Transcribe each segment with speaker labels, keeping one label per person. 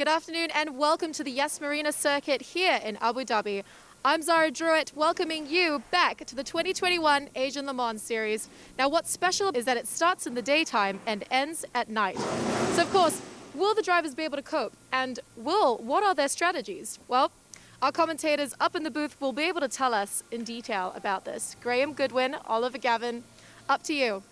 Speaker 1: Good afternoon and welcome to the Yas Marina circuit here in Abu Dhabi. I'm Zara Druitt, welcoming you back to the 2021 Asian Le Mans Series. Now what's special is that it starts in the daytime and ends at night. So of course, will the drivers be able to cope? And what are their strategies? Well, our commentators up in the booth will be able to tell us in detail about this. Graham Goodwin, Oliver Gavin, up to you.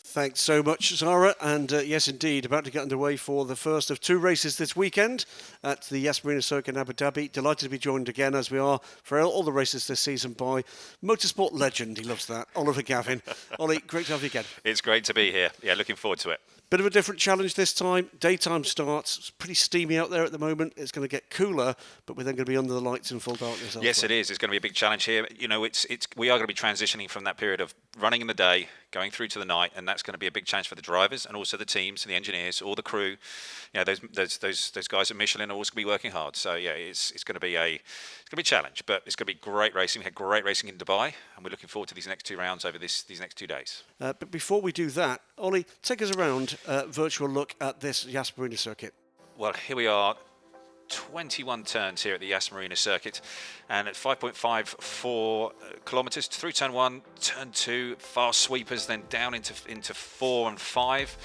Speaker 2: Thanks so much, Zara. And yes, indeed, about to get underway for the first of two races this weekend at the Yas Marina circuit in Abu Dhabi. Delighted to be joined again, as we are for all the races this season, by motorsport legend. He loves that, Oliver Gavin. Ollie, great to have you again.
Speaker 3: It's great to be here. Yeah, looking forward to it.
Speaker 2: Bit of a different challenge this time. Daytime starts. It's pretty steamy out there at the moment. It's going to get cooler, but we're then going to be under the lights in full darkness.
Speaker 3: Yes, it is. It's going to be a big challenge here. You know, we are going to be transitioning from that period of running in the day, going through to the night, and that's going to be a big challenge for the drivers and also the teams, the engineers, all the crew. You know, those guys at Michelin are also going to be working hard. So yeah, it's going to be a challenge, but it's going to be great racing. We had great racing in Dubai, and we're looking forward to these next two rounds over these next 2 days.
Speaker 2: But before we do that, Ollie, take us around a virtual look at this Yas Marina circuit.
Speaker 3: Well, here we are. 21 turns here at the Yas Marina circuit, and at 5.54 kilometres through turn 1, turn 2, fast sweepers, then down into 4 and 5.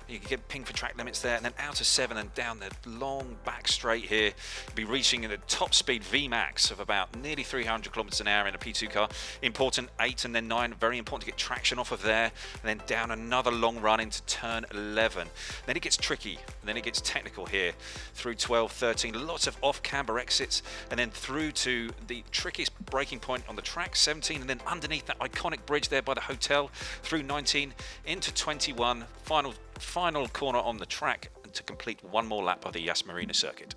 Speaker 3: You can get ping for track limits there, and then out of 7 and down the long back straight here. You'll be reaching the top speed VMAX of about nearly 300 kilometers an hour in a P2 car. Important 8 and then 9, very important to get traction off of there, and then down another long run into turn 11. Then it gets tricky, and then it gets technical here through 12, 13, lots of off-camber exits, and then through to the trickiest braking point on the track, 17, and then underneath that iconic bridge there by the hotel through 19 into 21, final corner on the track, and to complete one more lap of the Yas Marina circuit.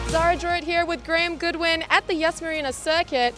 Speaker 1: Zara Druitt here with Graham Goodwin at the Yas Marina circuit.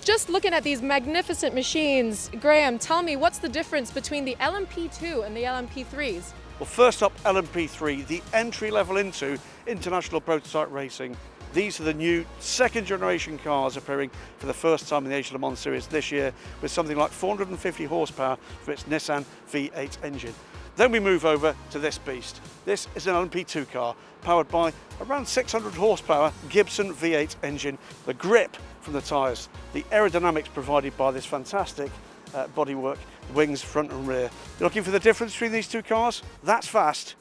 Speaker 1: Just looking at these magnificent machines, Graham, tell me, what's the difference between the LMP2 and the LMP3s?
Speaker 2: Well, first up, LMP3, the entry level into international prototype racing. These are the new second generation cars appearing for the first time in the Asian Le Mans Series this year, with something like 450 horsepower for its Nissan V8 engine. Then we move over to this beast. This is an LMP2 car powered by around 600 horsepower Gibson V8 engine. The grip from the tyres, the aerodynamics provided by this fantastic bodywork, wings front and rear. You're looking for the difference between these two cars? That's fast.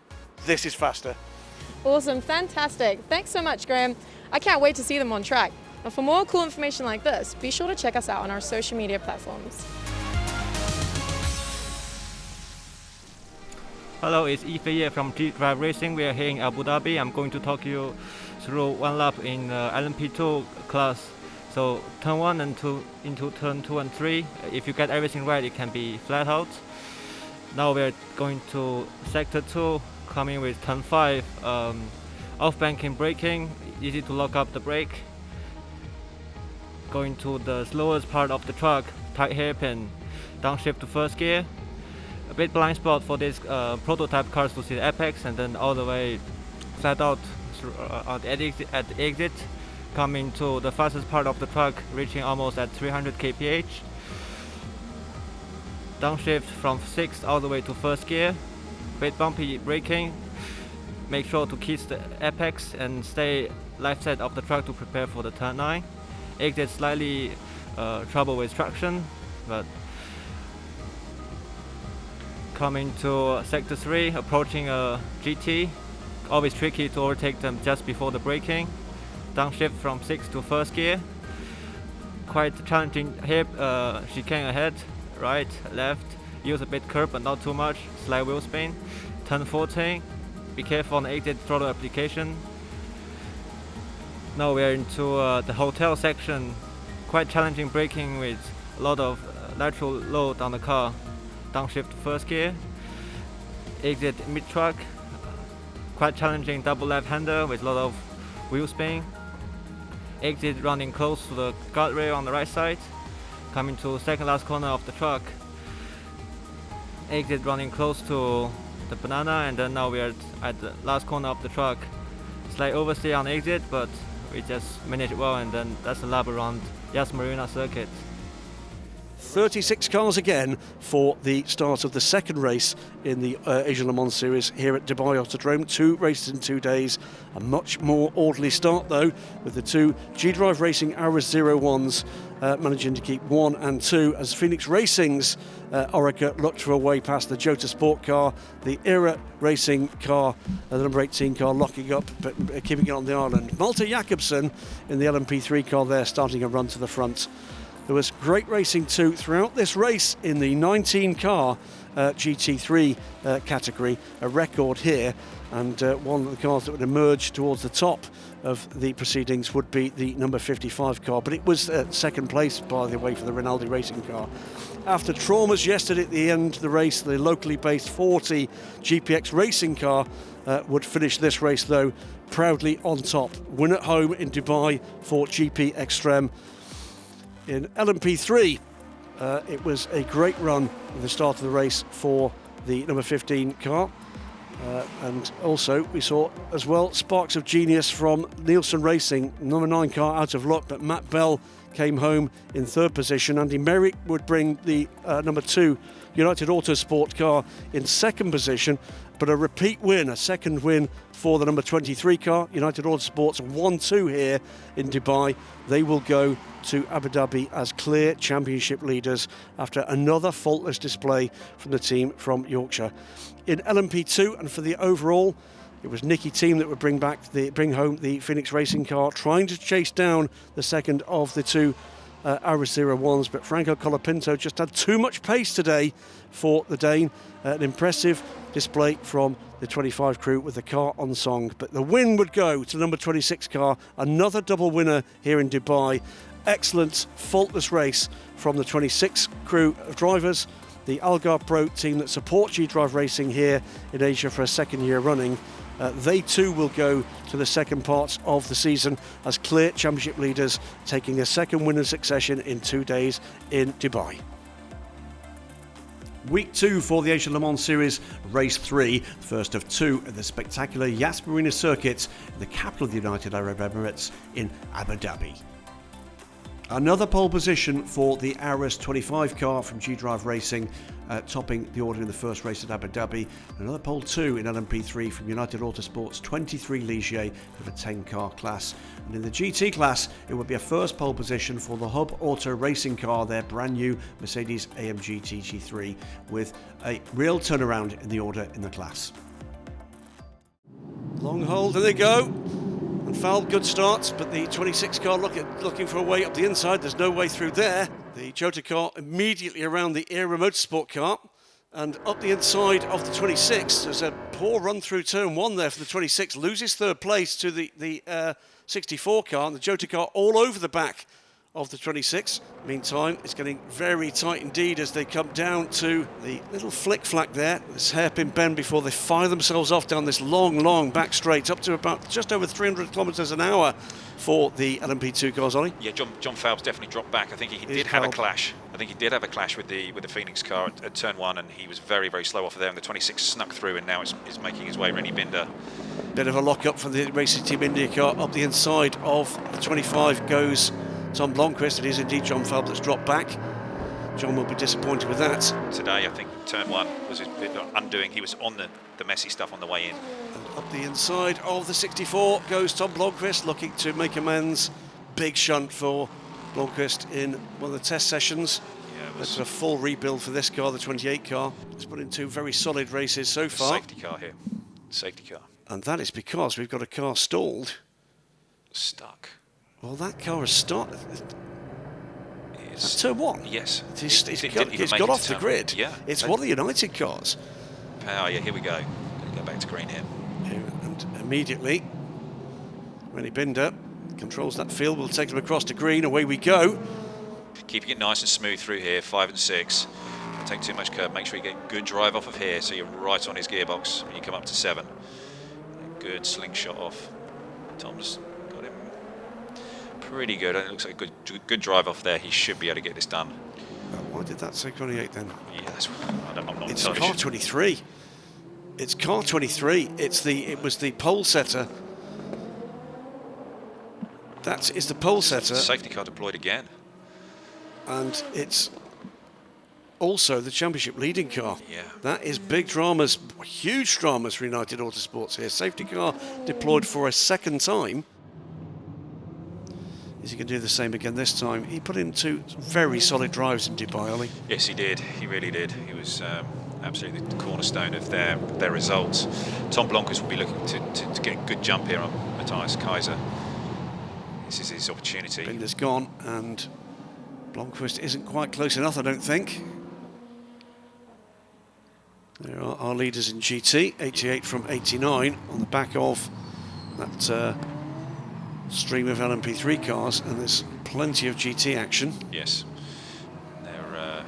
Speaker 2: This is faster.
Speaker 1: Awesome, fantastic. Thanks so much, Graham. I can't wait to see them on track. And for more cool information like this, be sure to check us out on our social media platforms.
Speaker 4: Hello, it's Ife from DHABI Racing. We are here in Abu Dhabi. I'm going to talk you through one lap in LMP2 class. So turn 1 and 2 into turn 2 and 3. If you get everything right, it can be flat out. Now we're going to sector 2, coming with turn 5. Off-banking braking, easy to lock up the brake. Going to the slowest part of the track, tight hairpin, downshift to first gear. A bit blind spot for these prototype cars to see the apex, and then all the way flat out at the exit, coming to the fastest part of the track, reaching almost at 300 kph. Downshift from 6th all the way to first gear. Bit bumpy braking. Make sure to kiss the apex and stay left side of the track to prepare for the turn 9. Exit slightly trouble with traction, but coming to sector 3, approaching a GT, always tricky to overtake them just before the braking. Downshift from 6th to first gear. Quite challenging here, chicane ahead, right, left, use a bit curb but not too much, slight wheel spin. Turn 14. Be careful on exit throttle application. Now we are into the hotel section. Quite challenging braking with a lot of lateral load on the car. Downshift to first gear. Exit mid-track. Quite challenging double left-hander with a lot of wheel spin. Exit running close to the guardrail on the right side. Coming to second last corner of the track. Exit running close to the banana, and then now we are at the last corner of the track. Slight oversteer on exit, but we just managed it well, and then that's a lap around Yas Marina circuit.
Speaker 2: 36 cars again for the start of the second race in the Asian Le Mans Series here at Dubai Autodrome. 2 races in 2 days. A much more orderly start though, with the 2 G-Drive Racing Aras 01s managing to keep 1 and 2 as Phoenix Racing's Orica looked for a way past the Jota Sport car, the ERA Racing car, the number 18 car locking up but keeping it on the island. Malte Jakobsen in the LMP3 car there starting a run to the front. There was great racing too throughout this race in the 19 car GT3 category, a record here, and one of the cars that would emerge towards the top of the proceedings would be the number 55 car, but it was second place by the way for the Rinaldi Racing car. After traumas yesterday at the end of the race, the locally based 40 GPX Racing car would finish this race though proudly on top. Win at home in Dubai for GP Extreme. In LMP3, it was a great run at the start of the race for the number 15 car. And also we saw as well sparks of genius from Nielsen Racing, number 9 car out of luck, but Matt Bell came home in 3rd position. Andy Merrick would bring the number 2 United Autosport car in 2nd position, but a repeat win, a second win for the number 23 car. United Autosports 1-2 here in Dubai. They will go to Abu Dhabi as clear championship leaders after another faultless display from the team from Yorkshire. In LMP2 and for the overall, it was Nicky team that would bring home the Phoenix Racing car, trying to chase down the second of the 2 Aras 01s, but Franco Colapinto just had too much pace today for the Dane. An impressive display from the 25 crew with the car on song, but the win would go to number 26 car, another double winner here in Dubai. Excellent faultless race from the 26 crew of drivers, the Algarve Pro team that support G-Drive Racing here in Asia for a second year running. They too will go to the second part of the season as clear championship leaders, taking a second win in succession in 2 days in Dubai. Week 2 for the Asian Le Mans Series, race 3, first of 2 at the spectacular Yas Marina circuit, the capital of the United Arab Emirates in Abu Dhabi. Another pole position for the Aras 25 car from G-Drive Racing, topping the order in the first race at Abu Dhabi. Another pole 2 in LMP3 from United Autosports 23 Ligier of a 10 car class. And in the GT class, it would be a first pole position for the Hub Auto Racing car, their brand new Mercedes AMG GT3, with a real turnaround in the order in the class. Long hold, there they go. And foul, good starts, but the 26 car looking for a way up the inside. There's no way through there. The Jota car immediately around the ERA Motorsport car and up the inside of the 26. There's a poor run through turn 1 there for the 26. Loses 3rd place to the 64 car, and the Jota car all over the back of the 26. Meantime, it's getting very tight indeed as they come down to the little flick-flack there, this hairpin bend before they fire themselves off down this long back straight up to about just over 300 kilometres an hour for the LMP2 cars, Ollie.
Speaker 3: Yeah, John Phelps definitely dropped back. I think he did have a clash. I think he did have a clash with the Phoenix car at turn 1, and he was very slow off of there, and the 26 snuck through and now is making his way. Rennie Binder.
Speaker 2: Bit of a lock-up for the Racing Team India car. Up the inside of the 25 goes Tom Blomqvist. It is indeed John Phelps that's dropped back. John will be disappointed with that.
Speaker 3: Today, I think turn 1 was his undoing. He was on the messy stuff on the way in.
Speaker 2: And up the inside of the 64 goes Tom Blomqvist, looking to make amends. Big shunt for Blomqvist in one of the test sessions. Yeah, it's a full rebuild for this car, the 28 car. It's put in 2 very solid races so far.
Speaker 3: Safety car here. Safety car.
Speaker 2: And that is because we've got a car stalled.
Speaker 3: Stuck.
Speaker 2: Well, that car has started. That's turn 1?
Speaker 3: Yes.
Speaker 2: It's got off the grid.
Speaker 3: Yeah.
Speaker 2: It's one of the United cars.
Speaker 3: Power, yeah, here we go. Going to go back to green here.
Speaker 2: And immediately, Rennie Binder controls that field. We'll take them across to green. Away we go.
Speaker 3: Keeping it nice and smooth through here, 5 and 6. Don't take too much curve. Make sure you get good drive off of here so you're right on his gearbox when you come up to 7. Good slingshot off. Tom's got him pretty good. It looks like a good drive off there. He should be able to get this done.
Speaker 2: Why did that say 28 then?
Speaker 3: Yeah, I'm not
Speaker 2: it's car 23. It's car 23. It was the pole setter. That is the pole setter.
Speaker 3: Safety car deployed again.
Speaker 2: And it's also the championship leading car.
Speaker 3: Yeah.
Speaker 2: That is big dramas, huge dramas for United Autosports here. Safety car deployed for a second time. Is he going to do the same again this time? He put in 2 very solid drives in Dubai, Ollie.
Speaker 3: Yes, he did. He really did. He was absolutely the cornerstone of their results. Tom Blomqvist will be looking to get a good jump here on Matthias Kaiser. This is his opportunity.
Speaker 2: Binder's gone, and Blomqvist isn't quite close enough, I don't think. There are our leaders in GT, 88 from 89, on the back of that stream of LMP3 cars, and there's plenty of GT action.
Speaker 3: Yes. They're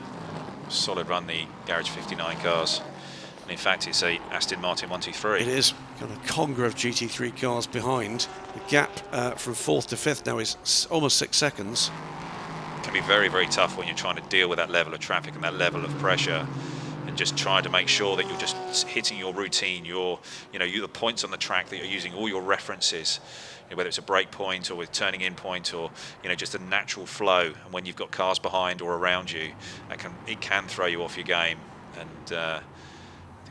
Speaker 3: solid run, the Garage 59 cars. And in fact, it's a Aston Martin 123.
Speaker 2: It is. Got a conga of GT3 cars behind. The gap from 4th to 5th now is almost 6 seconds.
Speaker 3: It can be very, very tough when you're trying to deal with that level of traffic and that level of pressure, and just trying to make sure that you're just hitting your routine, the points on the track that you're using, all your references, whether it's a break point or with turning in point, or just a natural flow. And when you've got cars behind or around you, it can throw you off your game. And the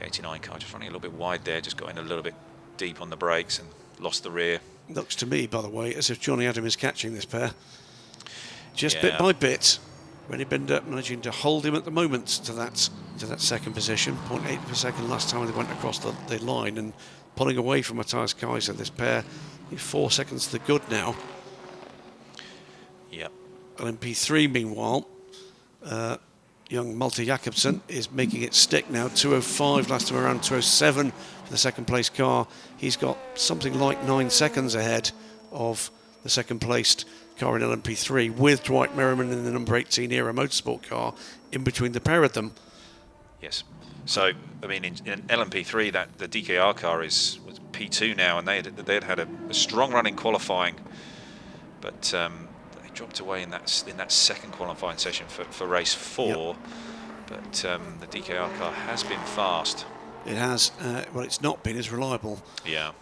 Speaker 3: 89 car just running a little bit wide there, just got in a little bit deep on the brakes and lost the rear.
Speaker 2: Looks to me, by the way, as if Johnny Adam is catching this pair. Just
Speaker 3: Yeah.
Speaker 2: bit by bit. Rennie Binder managing to hold him at the moment to that second position. 0.8 per second last time they went across the line, and pulling away from Matthias Kaiser. This pair 4 seconds to the good now.
Speaker 3: Yep.
Speaker 2: LMP3 meanwhile, young Malte Jakobsen is making it stick now. 2:05 last time around, 2:07 for the second place car. He's got something like 9 seconds ahead of the second placed car in LMP3, with Dwight Merriman in the number 18 Era Motorsport car in between the pair of them.
Speaker 3: Yes. So, I mean, in LMP3, the DKR car was P2 now, and they had a strong run in qualifying, but they dropped away in that second qualifying session for race 4. Yep. But the DKR car has been fast.
Speaker 2: It has. Well, it's not been as reliable.
Speaker 3: Yeah.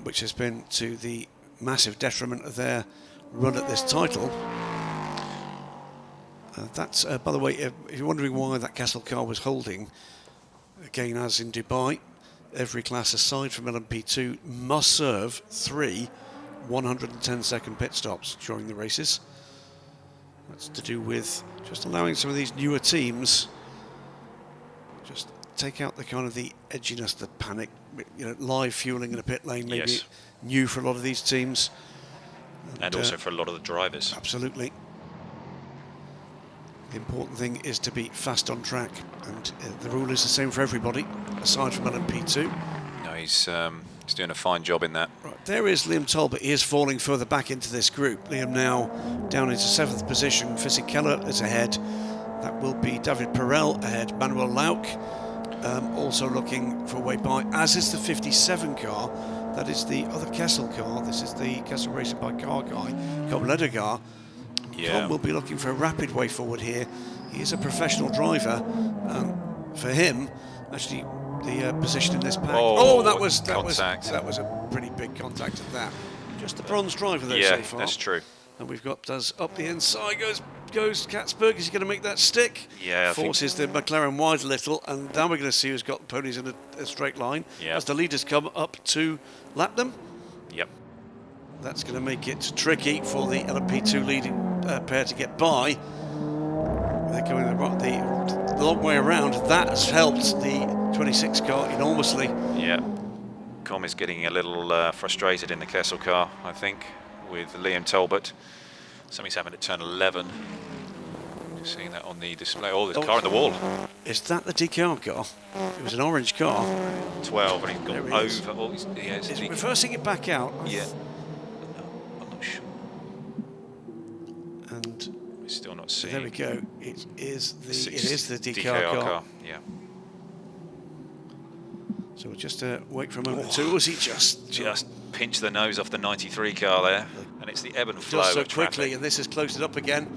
Speaker 2: Which has been to the massive detriment of their run at this title. That's, by the way, if you're wondering why that Castle car was holding, again, as in Dubai, every class aside from LMP2 must serve 3 110-second pit stops during the races. That's to do with just allowing some of these newer teams just take out the kind of the edginess, the panic, live fueling in a pit lane, maybe
Speaker 3: Yes.
Speaker 2: new for a lot of these teams.
Speaker 3: And also for a lot of the drivers.
Speaker 2: Absolutely. The important thing is to be fast on track, and the rule is the same for everybody, aside from LMP2.
Speaker 3: No, he's doing a fine job in that.
Speaker 2: Right, there is Liam Talbot. He is falling further back into this group. Liam now down into 7th position. Fisichella is ahead. That will be David Perel ahead. Manuel Lauk also looking for a way by, as is the 57 car. That is the other Kessel car. This is the Kessel Racing by car guy, Tom Ledegar.
Speaker 3: Yeah.
Speaker 2: Tom will be looking for a rapid way forward here. He is a professional driver. For him, actually, the position in this pack.
Speaker 3: Oh,
Speaker 2: that was a pretty big contact at that. Just the bronze driver though so far.
Speaker 3: Yeah, that's true.
Speaker 2: And we've got up the inside goes Katzberg. Is he going to make that stick?
Speaker 3: Yeah,
Speaker 2: forces the McLaren wide a little, and now we're going to see who's got the ponies in a straight line as the leaders come up to lap them.
Speaker 3: Yep.
Speaker 2: That's going to make it tricky for the LMP2 leading pair to get by. They're going the long way around. That has helped the 26 car enormously.
Speaker 3: Yeah. Com is getting a little frustrated in the Kessel car, I think, with Liam Talbot. Something's happened at turn 11. Just seeing that on the display. Oh, there's a car in the wall.
Speaker 2: Is that the DKR car? It was an orange car.
Speaker 3: 12, and he's gone over. Oh,
Speaker 2: He's reversing it back out.
Speaker 3: Yeah. I'm not sure.
Speaker 2: And
Speaker 3: we're still not seeing.
Speaker 2: There we go. It is the DKR car.
Speaker 3: Yeah.
Speaker 2: So we'll just wait for a moment or two. Was he just
Speaker 3: pinched the nose off the 93 car there? And it's the ebb and flow
Speaker 2: does so
Speaker 3: of traffic.
Speaker 2: quickly, and this has closed it up again.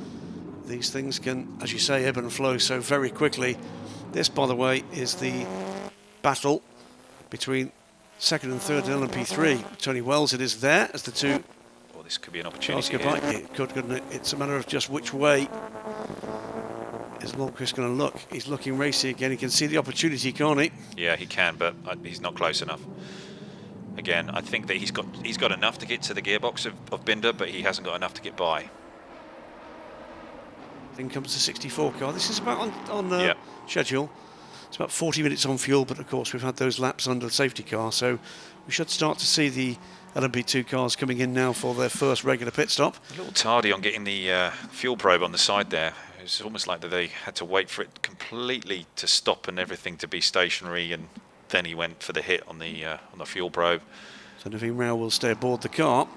Speaker 2: These things can, as you say, ebb and flow so very quickly. This, by the way, is the battle between second and third in LMP3. Tony Wells, it is there as the two.
Speaker 3: Oh, this could be an opportunity.
Speaker 2: It could, couldn't it? It's a matter of just which way is Lundqvist going to look? He's looking racy again. He can see the opportunity, can't he?
Speaker 3: Yeah, he can, but he's not close enough. Again, I think that he's got enough to get to the gearbox of Binder, but he hasn't got enough to get by.
Speaker 2: Then comes the 64 car. This is about on
Speaker 3: Yep.
Speaker 2: schedule. It's about 40 minutes on fuel, but of course we've had those laps under the safety car, so we should start to see the LMP2 cars coming in now for their first regular pit stop.
Speaker 3: A little tardy on getting the fuel probe on the side there. It's almost like that they had to wait for it completely to stop and everything to be stationary, and then he went for the hit on the fuel probe.
Speaker 2: So Naveen Rao will stay aboard the car.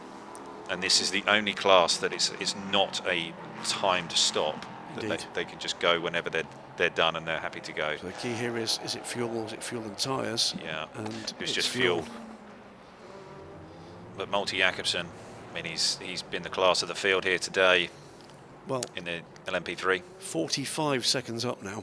Speaker 3: And this is the only class that it's not a timed stop. That
Speaker 2: Indeed.
Speaker 3: they can just go whenever they're done and they're happy to go.
Speaker 2: So the key here is it fuel or is it fuel and tyres?
Speaker 3: Yeah,
Speaker 2: And
Speaker 3: it's just fuel. But Malte Jakobsen, I mean, he's been the class of the field here today.
Speaker 2: Well,
Speaker 3: in the LMP3.
Speaker 2: 45 seconds up now.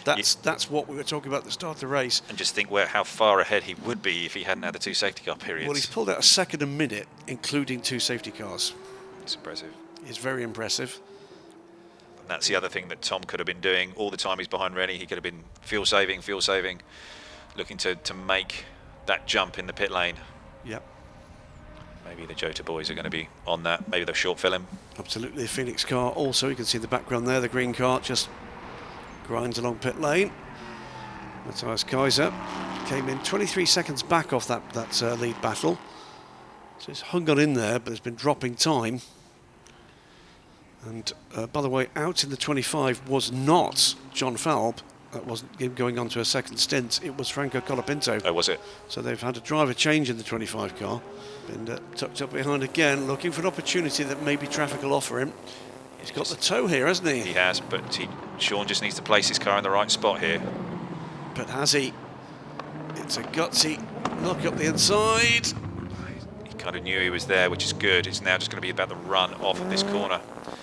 Speaker 2: That's what we were talking about at the start of the race.
Speaker 3: And just think how far ahead he would be if he hadn't had the 2 safety car periods.
Speaker 2: Well, he's pulled out a second a minute, including 2 safety cars.
Speaker 3: It's impressive.
Speaker 2: It's very impressive.
Speaker 3: And that's the other thing that Tom could have been doing all the time he's behind Rennie. He could have been fuel saving, looking to make that jump in the pit lane.
Speaker 2: Yep.
Speaker 3: Maybe the Jota boys are going to be on that. Maybe they'll short fill him.
Speaker 2: Absolutely. The Phoenix car also, you can see the background there, the green car just grinds along pit lane. Matthias Kaiser came in 23 seconds back off that lead battle. So he's hung on in there, but has been dropping time. And by the way, out in the 25 was not John Falb. That wasn't him going on to a second stint. It was Franco Colapinto.
Speaker 3: Oh, was it?
Speaker 2: So they've had a driver change in the 25 car. Been tucked up behind again, looking for an opportunity that maybe traffic will offer him. He's got the toe here, hasn't he?
Speaker 3: He has, but Sean just needs to place his car in the right spot here.
Speaker 2: But has he? It's a gutsy knock up the inside.
Speaker 3: He kind of knew he was there, which is good. It's now just going to be about the run off of this corner.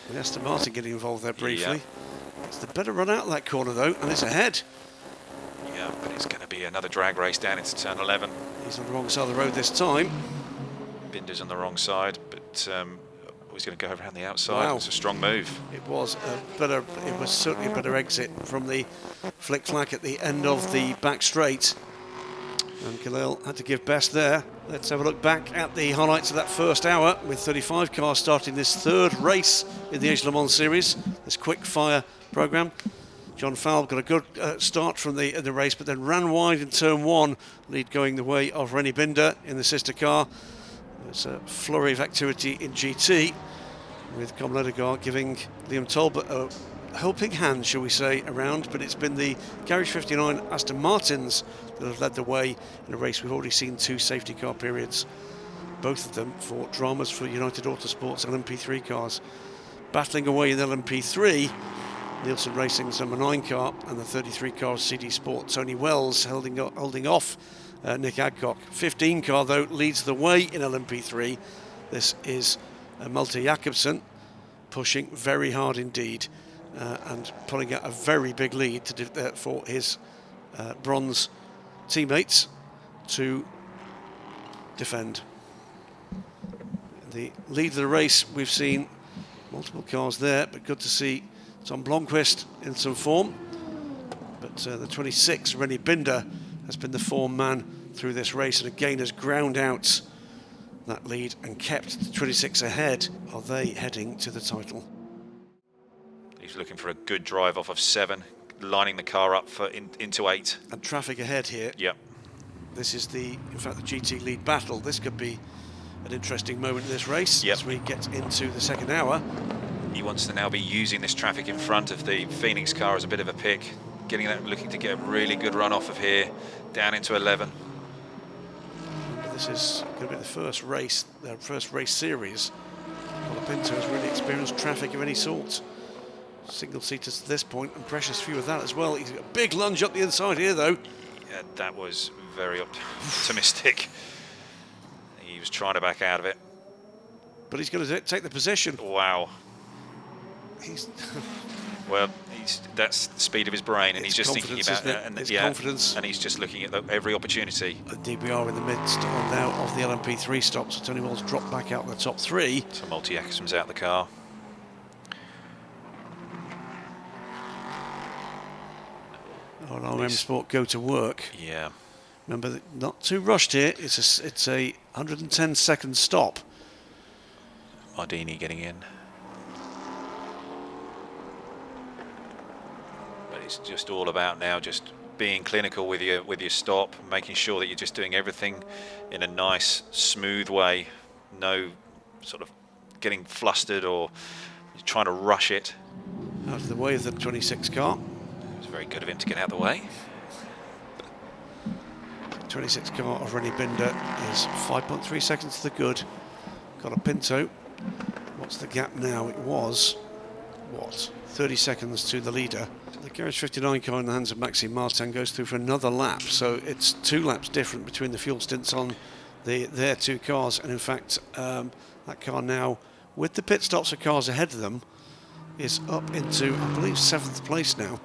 Speaker 2: And Aston Martin getting involved there briefly.
Speaker 3: Yeah.
Speaker 2: It's the better run out of that corner though, and it's ahead.
Speaker 3: Yeah, but it's going to be another drag race down into turn 11.
Speaker 2: He's on the wrong side of the road this time.
Speaker 3: Binder's on the wrong side, but he's going to go around the outside.
Speaker 2: Wow.
Speaker 3: It's a strong move.
Speaker 2: It was certainly a better exit from the flick-flack at the end of the back straight. And Khalil had to give best there. Let's have a look back at the highlights of that first hour with 35 cars starting this third race in the Asian Le Mans Series, this quick fire programme. John Falb got a good start from the race, but then ran wide in turn 1, lead going the way of Rennie Binder in the sister car. There's a flurry of activity in GT with Com Ledegaard giving Liam Talbot a helping hand, shall we say, around, but it's been the Garage 59 Aston Martins that have led the way in a race. We've already seen 2 safety car periods, both of them for dramas for United Autosports LMP3 cars. Battling away in LMP3, Nielsen Racing's number 9 car and the 33 car of CD Sport, Tony Wells holding off Nick Adcock. 15 car though leads the way in LMP3. This is Malte Jakobsen pushing very hard indeed and pulling out a very big lead for his bronze teammates to defend. The lead of the race, we've seen multiple cars there, but good to see Tom Blomqvist in some form. But the 26, Rennie Binder, has been the form man through this race and again has ground out that lead and kept the 26 ahead. Are they heading to the title?
Speaker 3: He's looking for a good drive off of 7, lining the car up for into 8.
Speaker 2: And traffic ahead here.
Speaker 3: Yep.
Speaker 2: This is in fact, the GT lead battle. This could be an interesting moment in this race as we get into the second hour.
Speaker 3: He wants to now be using this traffic in front of the Phoenix car as a bit of a pick, looking to get a really good run off of here, down into 11.
Speaker 2: This is going to be the first race series. Colapinto has really experienced traffic of any sort. Single seaters to this point, and precious few of that as well. He's got a big lunge up the inside here, though.
Speaker 3: Yeah, that was very optimistic. He was trying to back out of it.
Speaker 2: But he's going to take the position.
Speaker 3: Wow.
Speaker 2: Well,
Speaker 3: that's the speed of his brain, and he's just thinking about it.
Speaker 2: And confidence.
Speaker 3: And he's just looking at every opportunity.
Speaker 2: Indeed, we are in the midst now of the LMP3 stop, so Tony Wells dropped back out in the top 3.
Speaker 3: So Malte Jakobsen's out the car.
Speaker 2: RM Sport go to work.
Speaker 3: Yeah.
Speaker 2: Remember, not too rushed here. It's a 110-second stop.
Speaker 3: Mardini getting in. But it's just all about now just being clinical with your stop, making sure that you're just doing everything in a nice, smooth way. No sort of getting flustered or trying to rush it.
Speaker 2: Out of the way of the 26 car.
Speaker 3: It was very good of him to get out of the way.
Speaker 2: 26 car of Rennie Binder is 5.3 seconds to the good. Got a Pinto. What's the gap now? It was, what, 30 seconds to the leader. The Garage 59 car in the hands of Maxime Martin goes through for another lap, so it's 2 laps different between the fuel stints on their 2 cars, and in fact that car now, with the pit stops of cars ahead of them, is up into, I believe, 7th place now.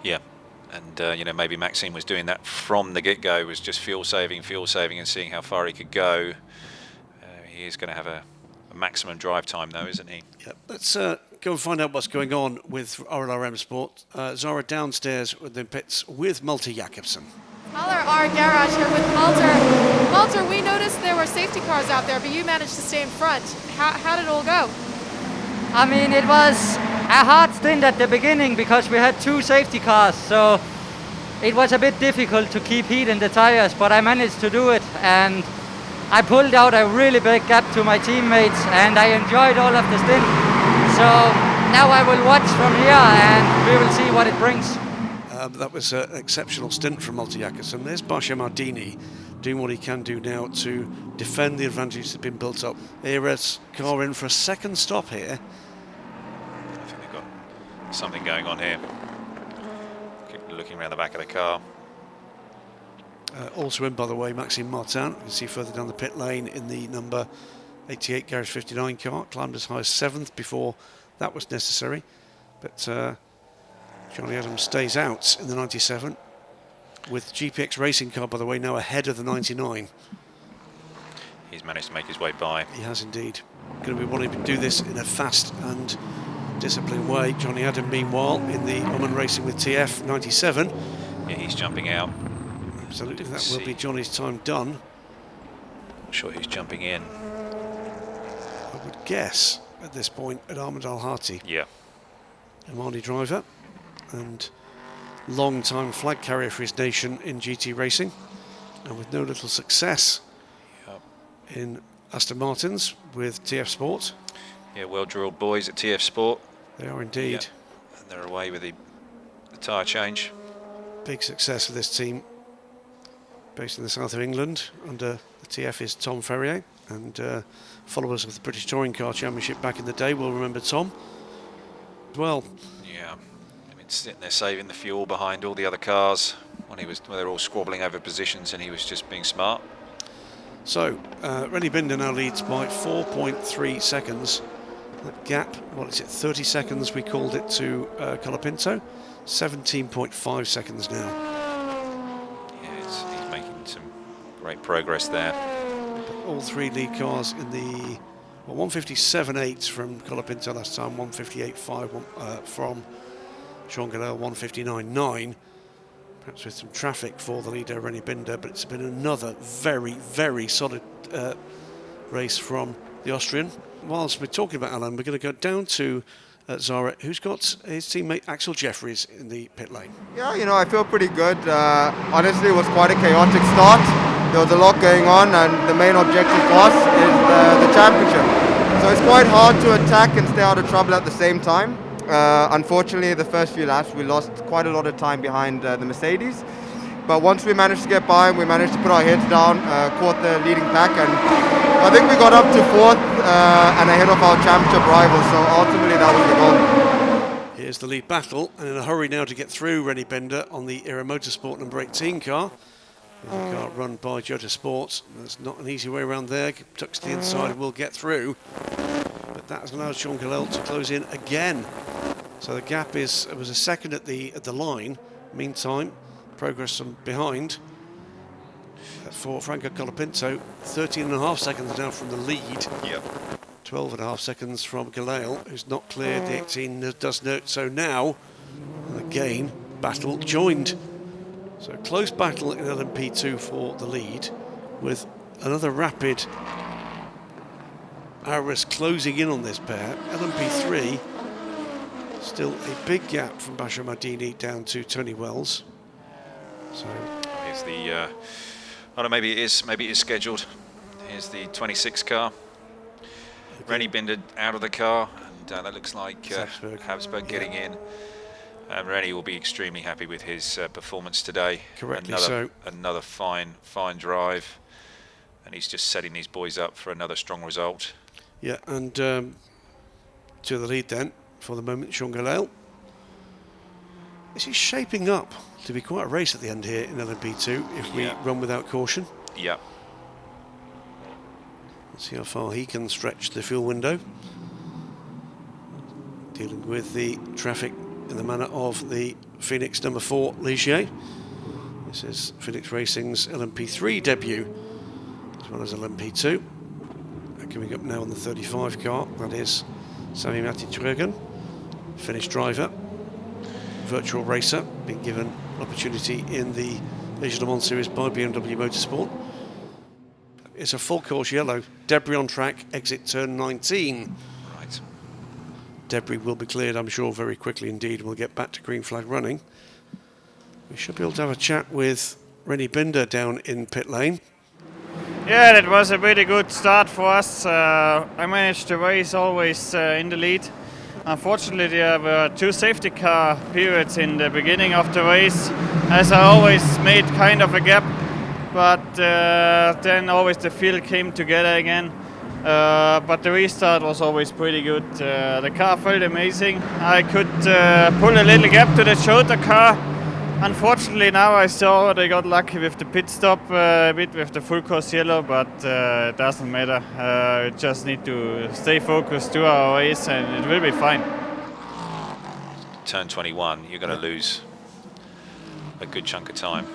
Speaker 3: Yeah, and you know, maybe Maxime was doing that from the get-go, was just fuel saving and seeing how far he could go. He is going to have a maximum drive time though, isn't he?
Speaker 2: Yeah, let's go and find out what's going on with RM Sport. Zara downstairs with the pits with Malte Jakobsen.
Speaker 1: Haller, our garage here with Malte. Malte, we noticed there were safety cars out there, but you managed to stay in front. How did it all go?
Speaker 5: I mean, it was a hard stint at the beginning because we had 2 safety cars, so it was a bit difficult to keep heat in the tires, but I managed to do it, and I pulled out a really big gap to my teammates, and I enjoyed all of the stint. So now I will watch from here and we will see what it brings.
Speaker 2: That was an exceptional stint from Malte Jakobsen. There's Basha Mardini doing what he can do now to defend the advantage that's been built up. Here's car in for a second stop here.
Speaker 3: I think they've got something going on here. Keep looking around the back of the car.
Speaker 2: Also in, by the way, Maxime Martin. You can see further down the pit lane in the number 88 Garage 59 car. Climbed as high as 7th before that was necessary. But Johnny Adams stays out in the 97 with GPX Racing car, by the way, now ahead of the 99.
Speaker 3: He's managed to make his way by.
Speaker 2: He has indeed. Going to be wanting to do this in a fast and disciplined way. Johnny Adam, meanwhile, in the Oman Racing with TF 97.
Speaker 3: Yeah, he's jumping out.
Speaker 2: Absolutely, that will be Johnny's time done.
Speaker 3: Not sure who's jumping in.
Speaker 2: I would guess at this point at Ahmed Al Hati.
Speaker 3: Yeah.
Speaker 2: Omani driver and long-time flag carrier for his nation in GT racing, and with no little success in Aston Martins with TF Sport.
Speaker 3: Yeah, well-drilled boys at TF Sport.
Speaker 2: They are indeed.
Speaker 3: Yeah. And they're away with the tyre change.
Speaker 2: Big success for this team, based in the south of England. Under the TF is Tom Ferrier, and followers of the British Touring Car Championship back in the day will remember Tom as well.
Speaker 3: Yeah, I mean, sitting there saving the fuel behind all the other cars when they're all squabbling over positions, and he was just being smart.
Speaker 2: So Rennie Binder now leads by 4.3 seconds. That gap, what is it, 30 seconds we called it to Colapinto, 17.5 seconds now.
Speaker 3: Yeah, he's making some great progress there.
Speaker 2: All 3 lead cars in the 157.8 from Colapinto last time, 158.5 from Jean Galel, 159.9. Perhaps with some traffic for the leader, Rennie Binder, but it's been another very, very solid race from the Austrian. Whilst we're talking about Alan, we're going to go down to Zara, who's got his teammate Axel Jeffries in the pit lane.
Speaker 6: Yeah, you know, I feel pretty good. Honestly, it was quite a chaotic start. There was a lot going on, and the main objective for us is the championship. So it's quite hard to attack and stay out of trouble at the same time. Unfortunately, the first few laps we lost quite a lot of time behind the Mercedes, but once we managed to get by, we managed to put our heads down, caught the leading pack, and I think we got up to 4th and ahead of our championship rivals, so ultimately that was the goal.
Speaker 2: Here's the lead battle, and in a hurry now to get through Rennie Binder on the Era Motorsport number 18 car. The car run by Jota Sports. There's not an easy way around there. Tucks to the inside and will get through, but that has allowed Sean Galel to close in again. So the gap was a second at the line. Meantime, progress from behind for Franco Colapinto. 13.5 seconds now from the lead.
Speaker 3: Yep.
Speaker 2: 12.5 seconds from Galel, who's not cleared the 18 does note. So now, again, battle joined. So close battle in LMP2 for the lead, with another rapid Aris closing in on this pair. LMP3 still a big gap from Bashar Madini down to Tony Wells. So
Speaker 3: here's the I don't know, maybe it is scheduled. Here's the 26 car. Rennie Binder out of the car, and that looks like Habsburg getting in. Rennie will be extremely happy with his performance today.
Speaker 2: Correctly so.
Speaker 3: Another fine drive, and he's just setting these boys up for another strong result.
Speaker 2: Yeah, and to the lead then, for the moment, Sean Galale. This is shaping up to be quite a race at the end here in LMP2 if we run without caution.
Speaker 3: Yeah.
Speaker 2: Let's see how far he can stretch the fuel window. Dealing with the traffic in the manner of the Phoenix number 4 Ligier. This is Phoenix Racing's LMP3 debut, as well as LMP2. Coming up now on the 35 car, that is Sami Matti-Trögen, Finnish driver, virtual racer, being given opportunity in the Asia Le Mans Series by BMW Motorsport. It's a full course yellow, debris on track, exit turn 19.
Speaker 3: Right.
Speaker 2: Debris will be cleared, I'm sure, very quickly indeed. We'll get back to green flag running. We should be able to have a chat with Rennie Binder down in pit lane.
Speaker 7: Yeah, that was a really good start for us. I managed to race always in the lead. Unfortunately, there were 2 safety car periods in the beginning of the race, as I always made kind of a gap, but then always the field came together again. But the restart was always pretty good. The car felt amazing. I could pull a little gap to the shorter car. Unfortunately, now I saw they got lucky with the pit stop a bit with the full course yellow, but it doesn't matter. We just need to stay focused to our race and it will be fine.
Speaker 3: Turn 21, you're going to lose a good chunk of time.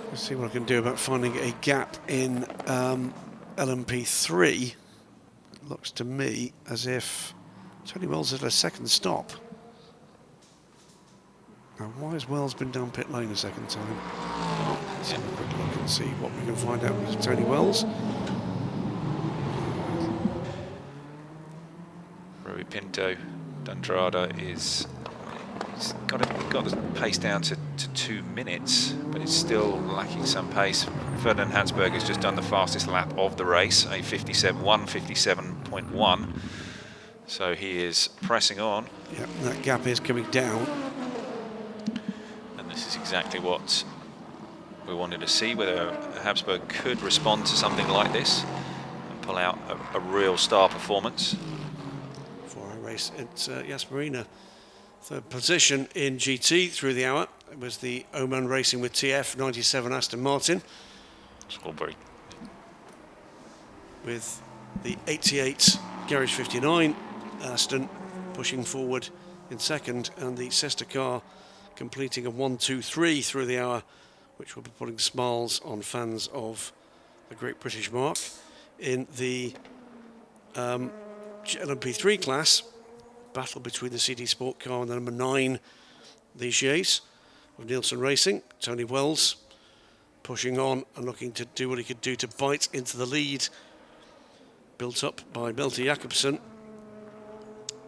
Speaker 2: Let's see what I can do about finding a gap in LMP3. It looks to me as if Tony Wells at a second stop. Now, why has Wells been down pit lane a second time? Let's have a quick look and see what we can find out with Tony Wells.
Speaker 3: Rui Pinto d'Andrada is got the pace down to 2 minutes, but it's still lacking some pace. Ferdinand Hansberg has just done the fastest lap of the race, a 1:57.1. So he is pressing on.
Speaker 2: Yeah, that gap is coming down.
Speaker 3: This is exactly what we wanted to see, whether Habsburg could respond to something like this and pull out a real star performance.
Speaker 2: For our race, it's Yas Marina, third position in GT through the hour. It was the Oman Racing with TF 97 Aston Martin.
Speaker 3: It's all very...
Speaker 2: With the 88 Garage 59 Aston pushing forward in second, and the sister car completing a 1-2-3 through the hour, which will be putting smiles on fans of the Great British Mark. In the LMP3 class, battle between the CD Sport car and the number 9 Ligiers of Nielsen Racing. Tony Wells pushing on and looking to do what he could do to bite into the lead, built up by Malte Jakobsen.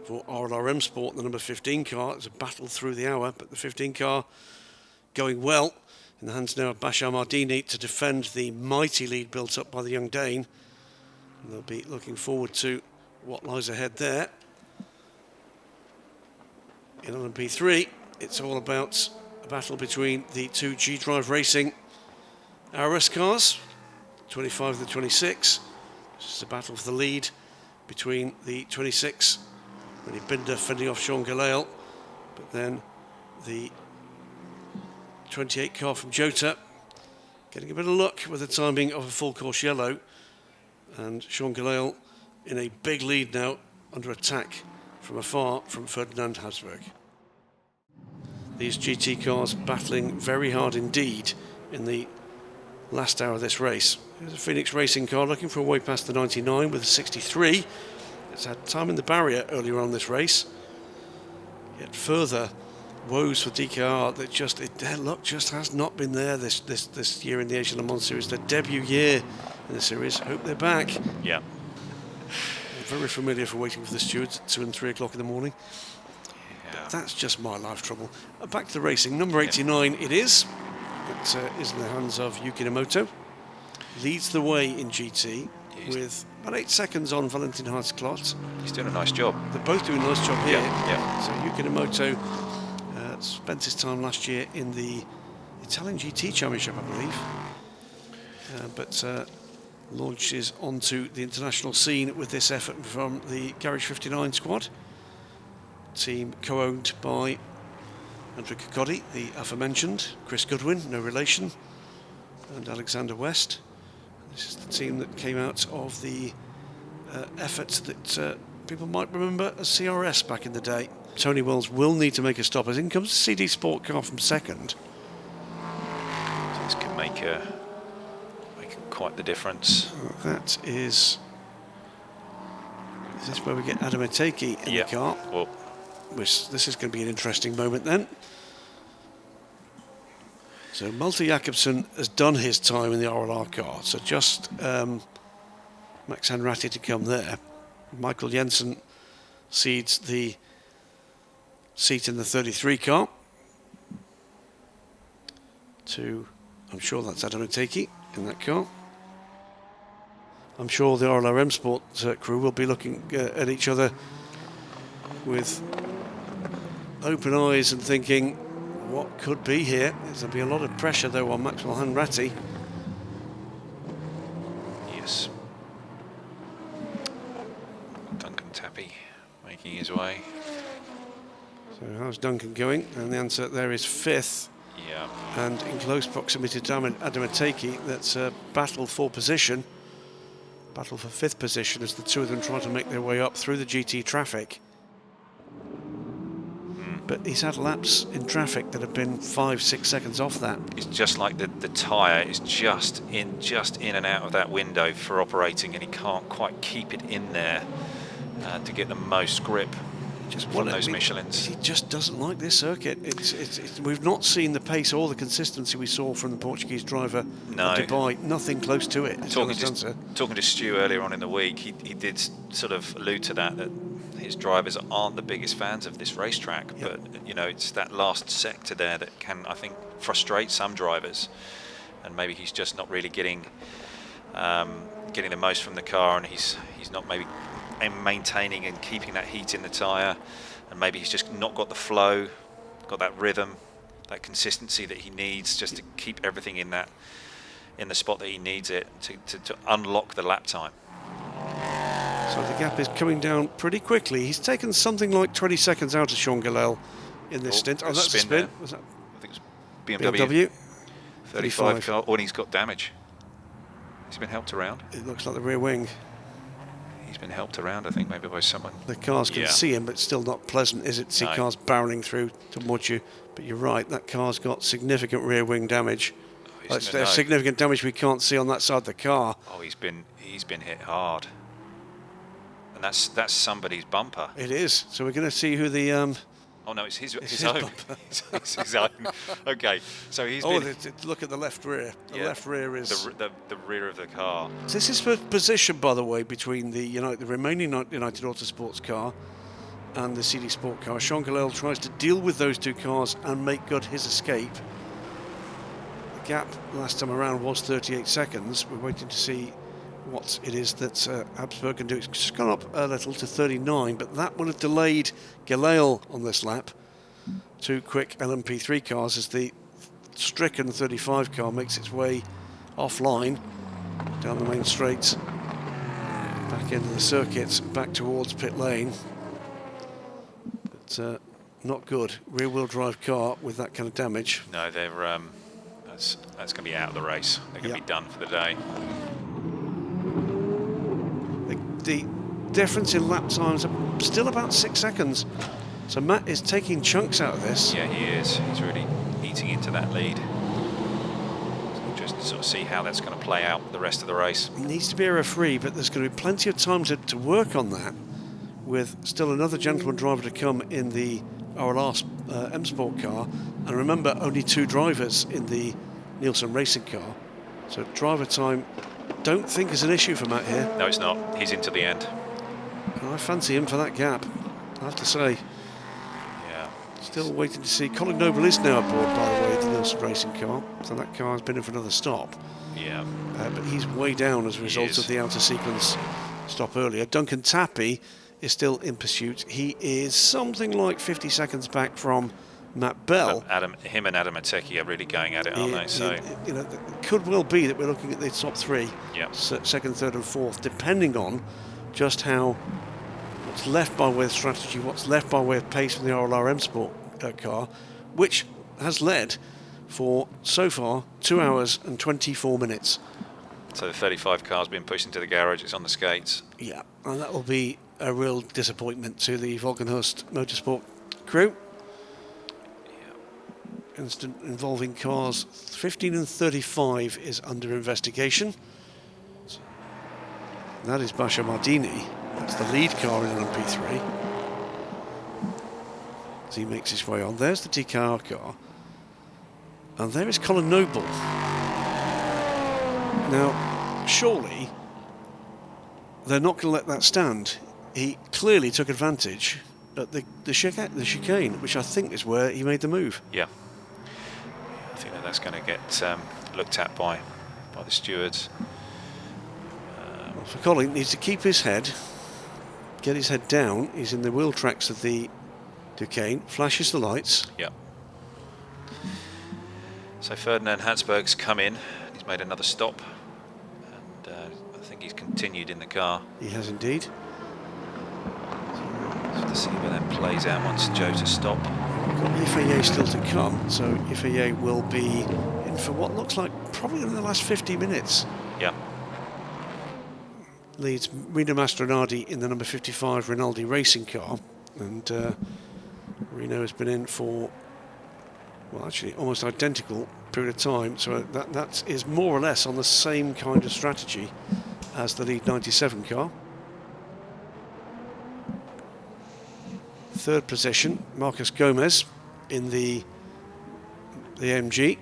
Speaker 2: For RLRM Sport, the number 15 car. It's a battle through the hour, but the 15 car going well in the hands now of Bashar Madini to defend the mighty lead built up by the young Dane. And they'll be looking forward to what lies ahead there. In LMP3, it's all about a battle between the 2 G-Drive Racing Aris cars, 25 and the 26. This is a battle for the lead between the 26 Rennie Binder fending off Sean Galale, but then the 28 car from Jota getting a bit of luck with the timing of a full course yellow, and Sean Galale in a big lead now, under attack from afar from Ferdinand Habsburg. These GT cars battling very hard indeed in the last hour of this race. Here's a Phoenix Racing car looking for a way past the 99 with a 63. It's had time in the barrier earlier on this race, yet further woes for DKR that their luck just has not been there this year in the Asian Le Mans Series. Their debut year in the series. Hope they're back.
Speaker 3: Yeah.
Speaker 2: Very familiar for waiting for the stewards at 2 and 3 o'clock in the morning.
Speaker 3: Yeah.
Speaker 2: But that's just my life trouble. Back to the racing. Number 89 it is. It is in the hands of Yuki Nomoto. Leads the way in GT with about 8 seconds on Valentin Haas-Klot.
Speaker 3: He's doing a nice job.
Speaker 2: They're both doing a nice job here.
Speaker 3: Yeah.
Speaker 2: So Yuki Nomoto spent his time last year in the Italian GT Championship, I believe. But launches onto the international scene with this effort from the Garage 59 squad. Team co-owned by Andrew Coccotti, the aforementioned, Chris Goodwin, no relation, and Alexander West. This is the team that came out of the efforts that people might remember as CRS back in the day. Tony Wells will need to make a stop as in comes the CD Sport car from second.
Speaker 3: This can make quite the difference.
Speaker 2: That is this where we get Adam Ateki in the car?
Speaker 3: Well,
Speaker 2: this is going to be an interesting moment then. So Malte Jakobsen has done his time in the RLR car, so just Max Hanratty to come there. Michael Jensen cedes the seat in the 33 car to, I'm sure that's Adam Ateki in that car. I'm sure the RLRM Sport crew will be looking at each other with open eyes and thinking, what could be here? There'll be a lot of pressure though on Maxwell Hanratty.
Speaker 3: Yes. Duncan Tappy making his way.
Speaker 2: So how's Duncan going? And the answer there is 5th.
Speaker 3: Yeah.
Speaker 2: And in close proximity to Adam Ateki, that's a battle for position. Battle for 5th position as the two of them try to make their way up through the GT traffic. But he's had laps in traffic that have been 5-6 seconds off that.
Speaker 3: It's just like the tyre is just in and out of that window for operating, and he can't quite keep it in there to get the most grip from those Michelins.
Speaker 2: He just doesn't like this circuit. We've not seen the pace or the consistency we saw from the Portuguese driver at Dubai. Nothing close to it.
Speaker 3: Talking to Stu earlier on in the week, he did sort of allude to that his drivers aren't the biggest fans of this racetrack, but you know, it's that last sector there that can, I think, frustrate some drivers, and maybe he's just not really getting the most from the car, and he's not maybe maintaining and keeping that heat in the tyre, and maybe he's just not got the flow, got that rhythm, that consistency that he needs just to keep everything in the spot that he needs it to unlock the lap time.
Speaker 2: So the gap is coming down pretty quickly. He's taken something like 20 seconds out of Sean Gillel in this stint. Oh, that's a spin. Was that?
Speaker 3: I think it's BMW 35 car, and he's got damage. He's been helped around.
Speaker 2: It looks like the rear wing.
Speaker 3: He's been helped around, I think, maybe by someone.
Speaker 2: The cars can see him, but still not pleasant, is it? To see cars barreling through towards you. But you're right, that car's got significant rear wing damage. There's significant damage we can't see on that side of the car.
Speaker 3: Oh, he's been hit hard. And that's somebody's bumper.
Speaker 2: It is. So we're going to see who the...
Speaker 3: oh no, it's his own. It's his own. Okay, so he's been...
Speaker 2: look at the left rear. The left rear is...
Speaker 3: The rear of the car.
Speaker 2: So this is for position, by the way, between the remaining United Autosports car and the CD Sport car. Sean Gillel tries to deal with those two cars and make good his escape. The gap last time around was 38 seconds. We're waiting to see what it is that Habsburg can do. It's just gone up a little to 39, but that would have delayed Gillel on this lap. Two quick LMP3 cars as the stricken 35 car makes its way offline down the main straights, back into the circuit, back towards pit lane. But not good. Rear-wheel drive car with that kind of damage.
Speaker 3: No, they're that's going to be out of the race. They're going to be done for the day.
Speaker 2: The difference in lap times are still about 6 seconds. So Matt is taking chunks out of this.
Speaker 3: Yeah, he is. He's really eating into that lead. So we'll just sort of see how that's going to play out the rest of the race.
Speaker 2: He needs to be error-free, but there's going to be plenty of time to work on that, with still another gentleman driver to come in the RLR M Sport car, and remember, only 2 drivers in the Nielsen racing car. So driver time, don't think is an issue for Matt here.
Speaker 3: No, it's not. He's into the end.
Speaker 2: And I fancy him for that gap, I have to say.
Speaker 3: Yeah.
Speaker 2: Still waiting to see. Colin Noble is now aboard, by the way, the Nielsen racing car. So that car has been in for another stop.
Speaker 3: Yeah.
Speaker 2: But he's way down as a result of the outer sequence stop earlier. Duncan Tappy is still in pursuit. He is something like 50 seconds back from Matt Bell.
Speaker 3: Him and Adam Ateki are really going at it, aren't they? So
Speaker 2: you know, it could well be that we're looking at the top 3,
Speaker 3: yeah.
Speaker 2: Second, third, and fourth, depending on just how what's left by way of strategy, what's left by way of pace from the RLR M Sport car, which has led for so far 2 hours and 24 minutes.
Speaker 3: So the 35 car's been pushed into the garage. It's on the skates.
Speaker 2: Yeah, and that will be a real disappointment to the Volkenhurst Motorsport crew. Incident involving cars 15 and 35 is under investigation. That is Basha Mardini. That's the lead car in an LMP3. As he makes his way on. There's the TKR car. And there is Colin Noble. Now, surely they're not going to let that stand. He clearly took advantage at the chicane, which I think is where he made the move.
Speaker 3: Yeah. I think that's going to get looked at by the stewards.
Speaker 2: Well, for Colin, he needs to keep his head, get his head down. He's in the wheel tracks of the Duquesne, flashes the lights.
Speaker 3: Yeah. So Ferdinand Hansberg's come in. He's made another stop, and I think he's continued in the car.
Speaker 2: He has indeed.
Speaker 3: So to see where that plays out once Joe's stop.
Speaker 2: We've got FAA still to come, so FAA will be in for what looks like probably in the last 50 minutes.
Speaker 3: Yeah.
Speaker 2: Leads Rino Mastronardi in the number 55 Rinaldi racing car, and Rino has been in for, well, actually almost identical period of time, so that is more or less on the same kind of strategy as the lead 97 car. Third position, Marcus Gomez in the AMG,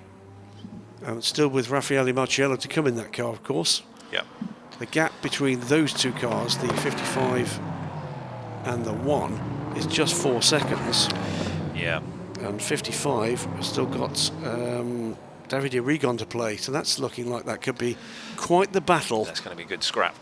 Speaker 2: and still with Raffaele Marciello to come in that car, of course.
Speaker 3: Yeah.
Speaker 2: The gap between those two cars, the 55 and the 1, is just 4 seconds.
Speaker 3: Yeah.
Speaker 2: And 55 has still got Davide Rigon to play, so that's looking like that could be quite the battle.
Speaker 3: That's going to be a good scrap.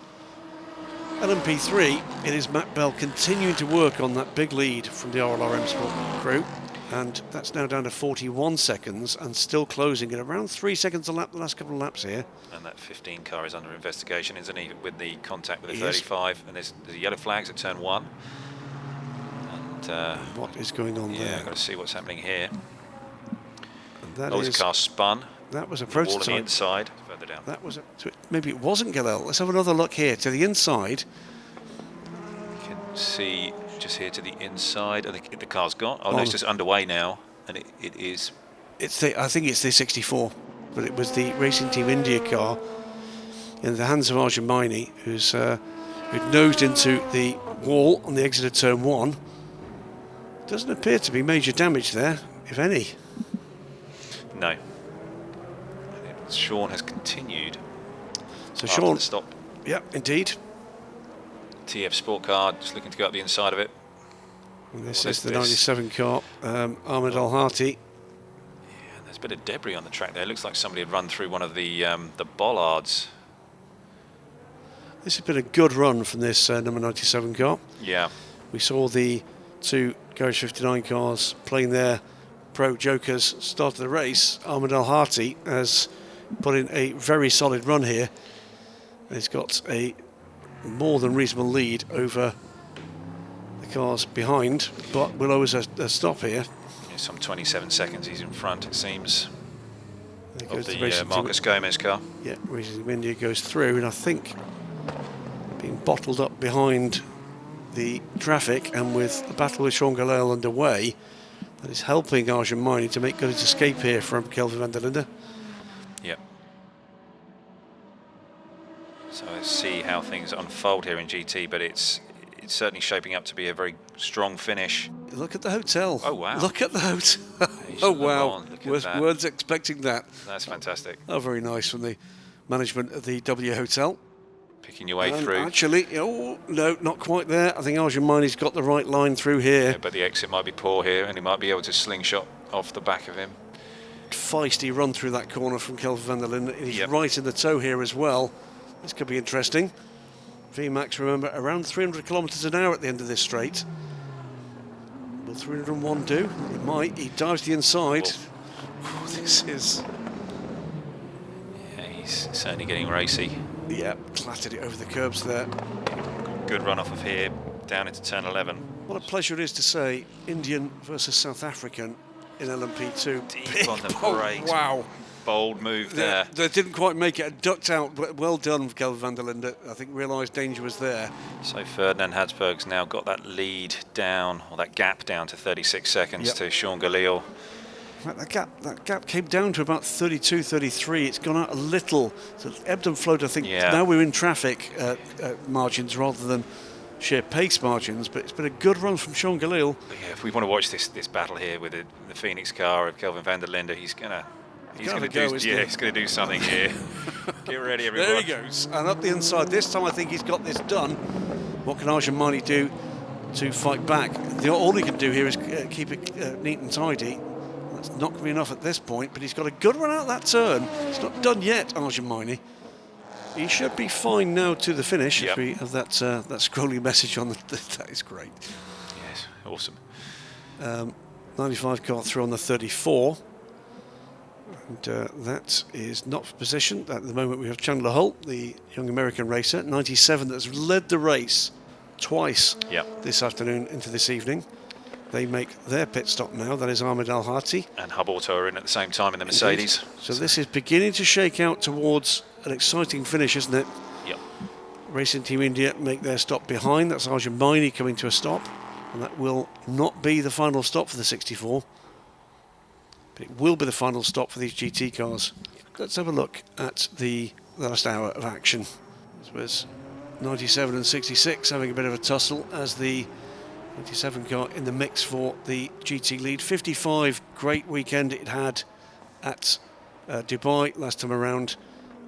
Speaker 2: LMP3, it is Matt Bell continuing to work on that big lead from the RLR M Sport crew, and that's now down to 41 seconds and still closing at around 3 seconds a lap the last couple of laps here.
Speaker 3: And that 15 car is under investigation, isn't he, with the contact with the
Speaker 2: He
Speaker 3: 35, is. And there's yellow flags at turn 1. And
Speaker 2: what is going on there?
Speaker 3: Yeah, I've got to see what's happening here.
Speaker 2: And that
Speaker 3: his car spun.
Speaker 2: That was a
Speaker 3: Wall on
Speaker 2: prototype.
Speaker 3: the inside, further down.
Speaker 2: That was maybe it wasn't Galil. Let's have another look here to the inside.
Speaker 3: You can see just here to the inside. I think the car's gone. Oh, no, it's just underway now, and it is.
Speaker 2: I think it's the 64, but it was the Racing Team India car in the hands of Arjun Maini, who'd nosed into the wall on the exit of turn 1. Doesn't appear to be major damage there, if any.
Speaker 3: No. Sean has continued.
Speaker 2: So Sean,
Speaker 3: the stop.
Speaker 2: Yeah, indeed.
Speaker 3: TF Sport car just looking to go up the inside of it.
Speaker 2: And this is the 97 car, Ahmed Al Hati.
Speaker 3: Yeah, there's a bit of debris on the track there. It looks like somebody had run through one of the bollards.
Speaker 2: This has been a good run from this number 97 car.
Speaker 3: Yeah.
Speaker 2: We saw the 2 Garage 59 cars playing their pro jokers start of the race. Ahmed Al Hati has put in a very solid run here. He's got a more than reasonable lead over the cars behind, but will always a stop here.
Speaker 3: Yeah, some 27 seconds he's in front, it seems,
Speaker 2: There
Speaker 3: of the Marcus Gomez car.
Speaker 2: Yeah, Racing Team India goes through, and I think being bottled up behind the traffic and with the battle with Sean Galil underway, that is helping Arjun Maini to make good his escape here from Kelvin van der Linde.
Speaker 3: Yep. So let's see how things unfold here in GT, but it's It's certainly shaping up to be a very strong finish.
Speaker 2: Look at the hotel.
Speaker 3: Oh, wow.
Speaker 2: Look at the hotel.
Speaker 3: Asian
Speaker 2: Oh,
Speaker 3: Le
Speaker 2: wow.
Speaker 3: Mans, look at that.
Speaker 2: Weren't expecting that.
Speaker 3: That's fantastic.
Speaker 2: Oh, very nice from the management of the W Hotel.
Speaker 3: Picking your way
Speaker 2: And
Speaker 3: through.
Speaker 2: actually, oh, no, not quite there. I think Arjamani's got the right line through here.
Speaker 3: Yeah, but the exit might be poor here, and he might be able to slingshot off the back of him.
Speaker 2: Feisty run through that corner from Kelvin van der Linde. He's
Speaker 3: Yep.
Speaker 2: right in the toe here as well. This could be interesting. VMAX, remember, around 300 kilometres an hour at the end of this straight. Will 301 do? It might. He dives to the inside. Oh, this is...
Speaker 3: Yeah, he's certainly getting racy.
Speaker 2: Yeah, clattered it over the curbs there.
Speaker 3: Good run off of here, down into turn 11.
Speaker 2: What a pleasure it is to say Indian versus South African in LMP2.
Speaker 3: Deep on the
Speaker 2: Oh,
Speaker 3: brakes.
Speaker 2: wow.
Speaker 3: Bold move there.
Speaker 2: They didn't quite make it. Ducked out. Well done, Kelvin van der Linde. I think realised danger was there.
Speaker 3: So Ferdinand Hadsberg's now got that lead down, or that gap down to 36 seconds
Speaker 2: Yep.
Speaker 3: to Sean Galil.
Speaker 2: That gap came down to about 32, 33. It's gone out a little. So ebbed and flowed, I think.
Speaker 3: Yeah.
Speaker 2: Now we're in traffic margins rather than sheer pace margins, but it's been a good run from Sean Galil.
Speaker 3: But yeah, if we want to watch this battle here with the Phoenix car of Kelvin van der Linde, he's gonna
Speaker 2: Gotta
Speaker 3: do,
Speaker 2: go, isn't he?
Speaker 3: he's gonna do something here. Get ready, everyone.
Speaker 2: There he goes. And up the inside. This time I think he's got this done. What can Arjamani do to fight back? All he can do here is keep it neat and tidy. That's not going to be enough at this point, but he's got a good run out of that turn. It's not done yet, Arjamani. He should be fine now to the finish.
Speaker 3: Yep.
Speaker 2: If we have that scrolling message on that is great.
Speaker 3: Yes, awesome.
Speaker 2: 95 car through on the 34. And that is not for position. At the moment we have Chandler Holt, the young American racer, 97, that's led the race twice
Speaker 3: Yep.
Speaker 2: this afternoon into this evening. They make their pit stop now. That is Ahmed Al-Hati.
Speaker 3: And Hub Auto are in at the same time in the Mercedes.
Speaker 2: So this is beginning to shake out towards an exciting finish, isn't it?
Speaker 3: Yep.
Speaker 2: Racing Team India make their stop behind. That's Arjamani coming to a stop. And that will not be the final stop for the 64. But it will be the final stop for these GT cars. Let's have a look at the last hour of action. This was 97 and 66 having a bit of a tussle as the 97 car in the mix for the GT lead. 55, great weekend it had at Dubai last time around,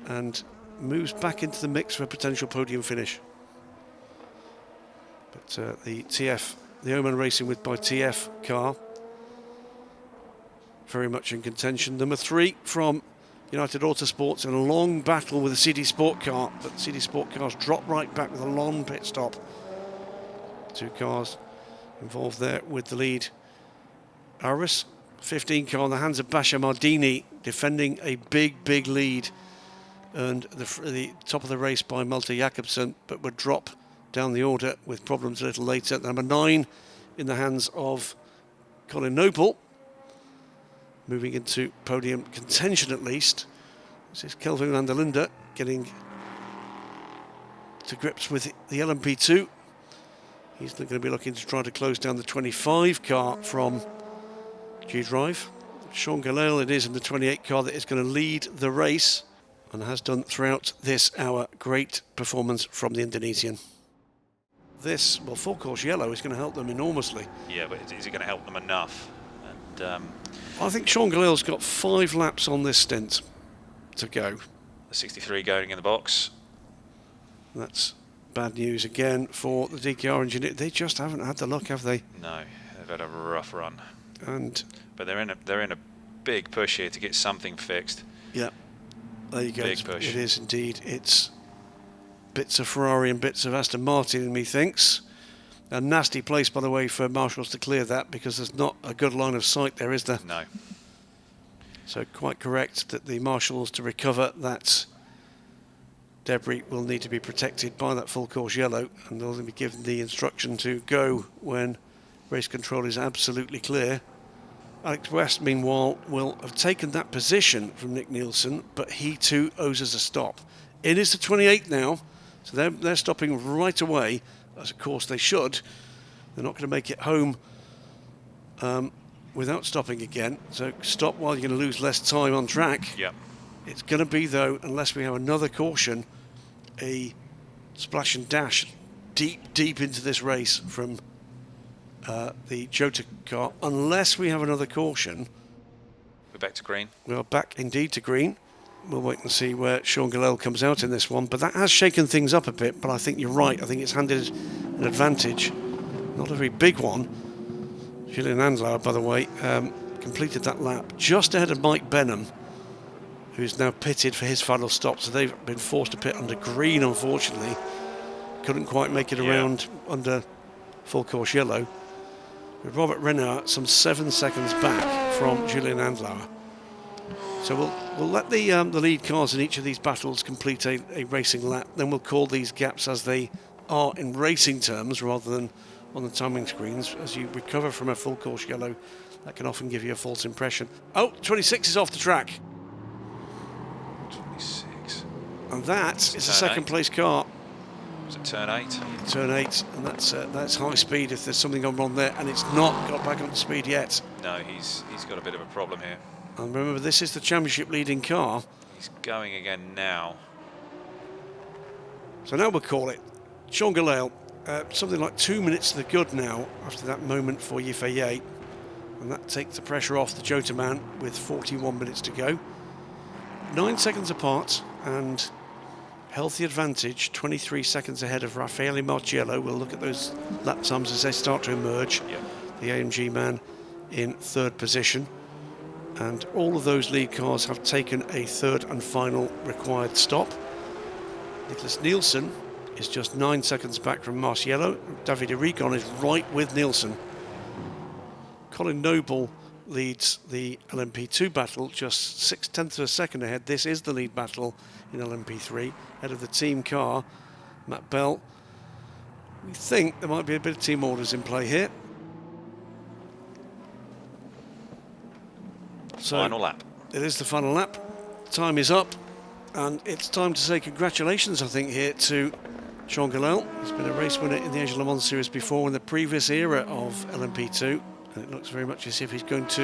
Speaker 2: and moves back into the mix for a potential podium finish. But the TF, the Oman Racing with by TF car, very much in contention. Number 3 from United Autosports in a long battle with the CD Sport car, but CD Sport cars drop right back with a long pit stop. 2 cars involved there with the lead. Aris, 15 car in the hands of Basha Mardini, defending a big lead, earned the top of the race by Malte Jakobsen, but would drop down the order with problems a little later. Number 9 in the hands of Colin Noble, moving into podium contention at least. This is Kelvin van der Linde getting to grips with the LMP2. He's going to be looking to try to close down the 25 car from G-Drive. Sean Galil it is in the 28 car that is going to lead the race and has done throughout this hour. Great performance from the Indonesian. This, well, full course yellow is going to help them enormously.
Speaker 3: Yeah, but is it going to help them enough? And
Speaker 2: I think Sean Galil's got 5 laps on this stint to go.
Speaker 3: the 63 going in the box.
Speaker 2: That's bad news again for the DKR engineer. They just haven't had the luck, have they?
Speaker 3: No, they've had a rough run.
Speaker 2: And
Speaker 3: But they're in a big push here to get something fixed.
Speaker 2: yeah, there you go.
Speaker 3: Big push.
Speaker 2: It is indeed. It's bits of Ferrari and bits of Aston Martin, methinks. A nasty place, by the way, for marshals to clear that, because there's not a good line of sight there, is there?
Speaker 3: No.
Speaker 2: So quite correct that the marshals, to recover that debris, will need to be protected by that full course yellow, and they'll be given the instruction to go when race control is absolutely clear. Alex West, meanwhile, will have taken that position from Nick Nielsen, but he too owes us a stop. It is the 28th now, so they're stopping right away, as of course they should. They're not going to make it home without stopping again, so stop while you're going to lose less time on track.
Speaker 3: Yep.
Speaker 2: It's going to be, though, unless we have another caution, a splash and dash deep into this race from the Jota car, unless we have another caution.
Speaker 3: We're back to green.
Speaker 2: We are back indeed to green. We'll wait and see where Sean Gillel comes out in this one, but that has shaken things up a bit. But I think you're right. I think it's handed an advantage, not a very big one. Julian Andlauer, by the way, completed that lap just ahead of Mike Benham, who's now pitted for his final stop. So they've been forced to pit under green, unfortunately. Couldn't quite make it around under full course yellow. With Robert Renard some 7 seconds back from Julian Andlauer. So we'll let the lead cars in each of these battles complete a racing lap. Then we'll call these gaps as they are in racing terms rather than on the timing screens. As you recover from a full course yellow, that can often give you a false impression. Oh, 26 is off the track.
Speaker 3: 26.
Speaker 2: And that is a second place car.
Speaker 3: Was it turn 8?
Speaker 2: Turn 8, and that's high speed if there's something gone wrong there, and it's not got back onto speed yet.
Speaker 3: No, he's got a bit of a problem here.
Speaker 2: And remember, this is the championship leading car.
Speaker 3: He's going again now.
Speaker 2: So now we'll call it. Sean Gillel, something like 2 minutes to the good now after that moment for Yifei. And that takes the pressure off the Jota man with 41 minutes to go. 9 seconds apart and healthy advantage, 23 seconds ahead of Raffaele Marciello. We'll look at those lap times as they start to emerge.
Speaker 3: Yep.
Speaker 2: The AMG man in third position. And all of those lead cars have taken a third and final required stop. Nicholas Nielsen is just 9 seconds back from Marciello. David Iricon is right with Nielsen. Colin Noble leads the LMP2 battle just 0.6 of a second ahead. This is the lead battle in LMP3, ahead of the team car, Matt Bell. We think there might be a bit of team orders in play here. So
Speaker 3: Final lap.
Speaker 2: It is the final lap. Time is up, and it's time to say congratulations, I think, here to Sean Gillel. He's been a race winner in the Asian Le Mans Series before in the previous era of LMP2, and it looks very much as if he's going to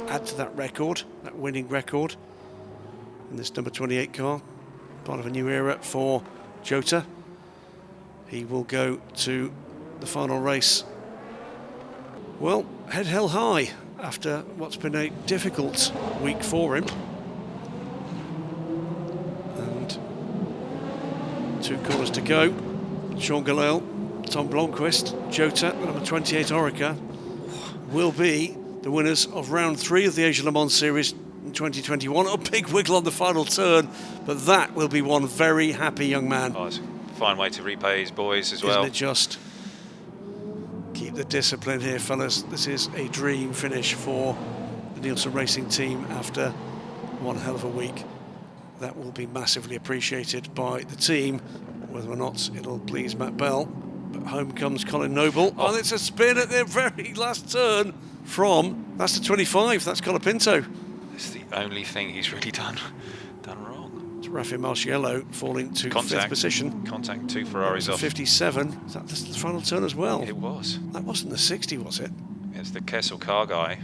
Speaker 2: add to that record, that winning record, in this number 28 car. Part of a new era for Jota. He will go to the final race, well, head held high after what's been a difficult week for him. And 2 corners to go. Sean Gillel, Tom Blomqvist, Jota, the number 28 Orica will be the winners of round 3 of the Asian Le Mans Series in 2021. A big wiggle on the final turn, but that will be one very happy young man.
Speaker 3: Oh, it's a fine way to repay his boys as well.
Speaker 2: Isn't it just? Keep the discipline here, fellas. This is a dream finish for the Nielsen Racing team after one hell of a week. That will be massively appreciated by the team, whether or not it'll please Matt Bell. But home comes Colin Noble. Oh, it's a spin at the very last turn from, that's the 25, that's Colapinto.
Speaker 3: It's the only thing he's really done wrong.
Speaker 2: It's Raffaele Marciello falling to 5th position.
Speaker 3: Contact, 2 Ferraris off.
Speaker 2: 57, is that the final turn as well?
Speaker 3: It was.
Speaker 2: That wasn't the 60, was it?
Speaker 3: It's the Kessel car guy.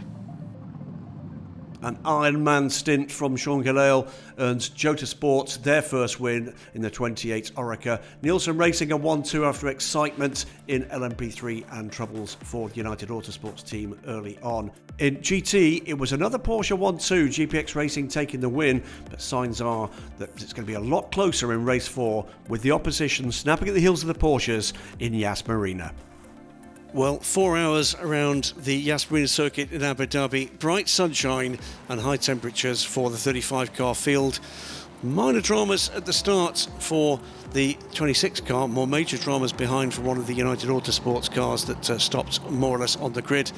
Speaker 2: An Ironman stint from Sean Gillel earns Jota Sports their first win in the 28 Orica. Nielsen Racing a 1-2 after excitement in LMP3 and troubles for the United Autosports team early on. In GT, it was another Porsche 1-2, GPX Racing taking the win, but signs are that it's going to be a lot closer in race 4 with the opposition snapping at the heels of the Porsches in Yas Marina. Well, 4 hours around the Yas Marina circuit in Abu Dhabi, bright sunshine and high temperatures for the 35 car field. Minor dramas at the start for the 26 car, more major dramas behind for one of the United Autosports cars that stopped more or less on the grid.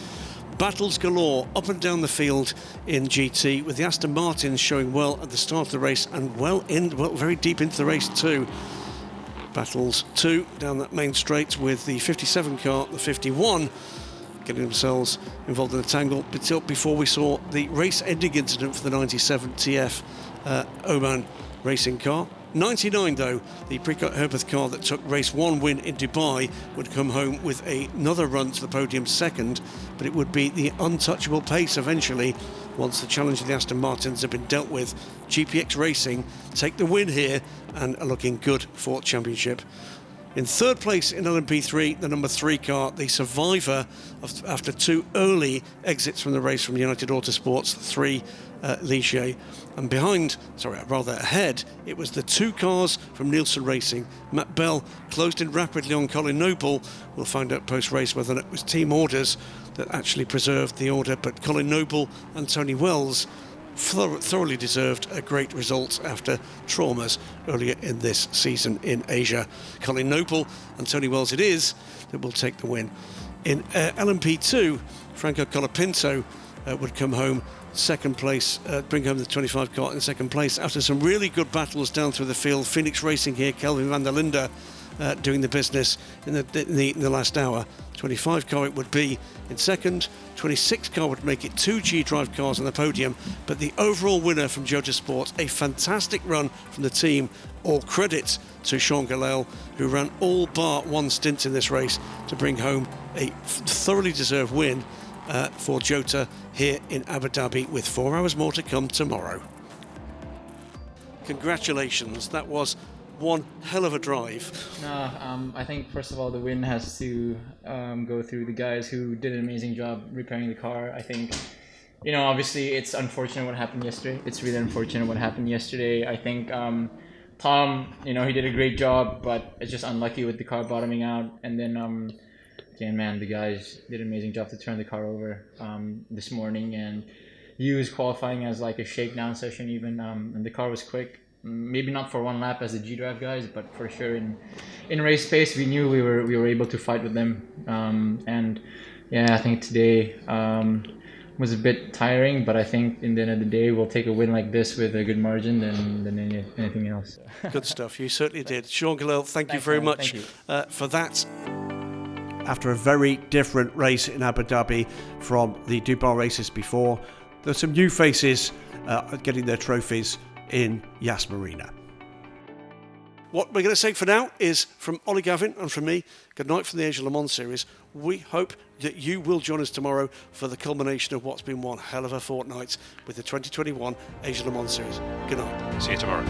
Speaker 2: Battles galore up and down the field in GT, with the Aston Martins showing well at the start of the race and very deep into the race too. Battles 2 down that main straight with the 57 car, the 51 getting themselves involved in a tangle before we saw the race-ending incident for the 97 TF Oman racing car. 99 though, the Precoat Herbeth car that took race 1 win in Dubai would come home with another run to the podium second, but it would be the untouchable pace eventually once the challenge of the Aston Martins have been dealt with. GPX Racing take the win here and are looking good for championship. In third place in LMP3, the number 3 car, the survivor after 2 early exits from the race from United Autosports, 3 Ligier. And ahead, it was the 2 cars from Nielsen Racing. Matt Bell closed in rapidly on Colin Noble. We'll find out post-race whether it was team orders that actually preserved the order, but Colin Noble and Tony Wells thoroughly deserved a great result after traumas earlier in this season in Asia. Colin Noble and Tony Wells it is that will take the win. In LMP2, Franco Colapinto would come home second place, bring home the 25 car in second place after some really good battles down through the field. Phoenix Racing here, Kelvin van der Linde doing the business in the last hour. 25 car it would be in second, 26 car would make it 2 G-Drive cars on the podium, but the overall winner from Jota Sports, a fantastic run from the team. All credit to Sean Galel, who ran all bar 1 stint in this race to bring home a thoroughly deserved win for Jota here in Abu Dhabi, with 4 hours more to come tomorrow. Congratulations, that was one hell of a drive.
Speaker 8: No, I think first of all the win has to go through the guys who did an amazing job repairing the car. I think, you know, obviously it's unfortunate what happened yesterday. It's really unfortunate what happened yesterday. I think Tom, you know, he did a great job, but it's just unlucky with the car bottoming out. And then again, man, the guys did an amazing job to turn the car over this morning, and used qualifying as like a shakedown session even, and the car was quick. Maybe not for 1 lap as the G-Drive guys, but for sure in race pace, we knew we were able to fight with them. And yeah, I think today was a bit tiring, but I think in the end of the day, we'll take a win like this with a good margin than anything else.
Speaker 2: Good stuff, you certainly did. Sean Galel, thank you very much for that. After a very different race in Abu Dhabi from the Dubai races before, there's some new faces getting their trophies in Yas Marina. What we're going to say for now is, from Ollie Gavin and from me, good night from the Asia Le Mans Series. We hope that you will join us tomorrow for the culmination of what's been one hell of a fortnight with the 2021 Asia Le Mans Series. Good night.
Speaker 3: See you tomorrow.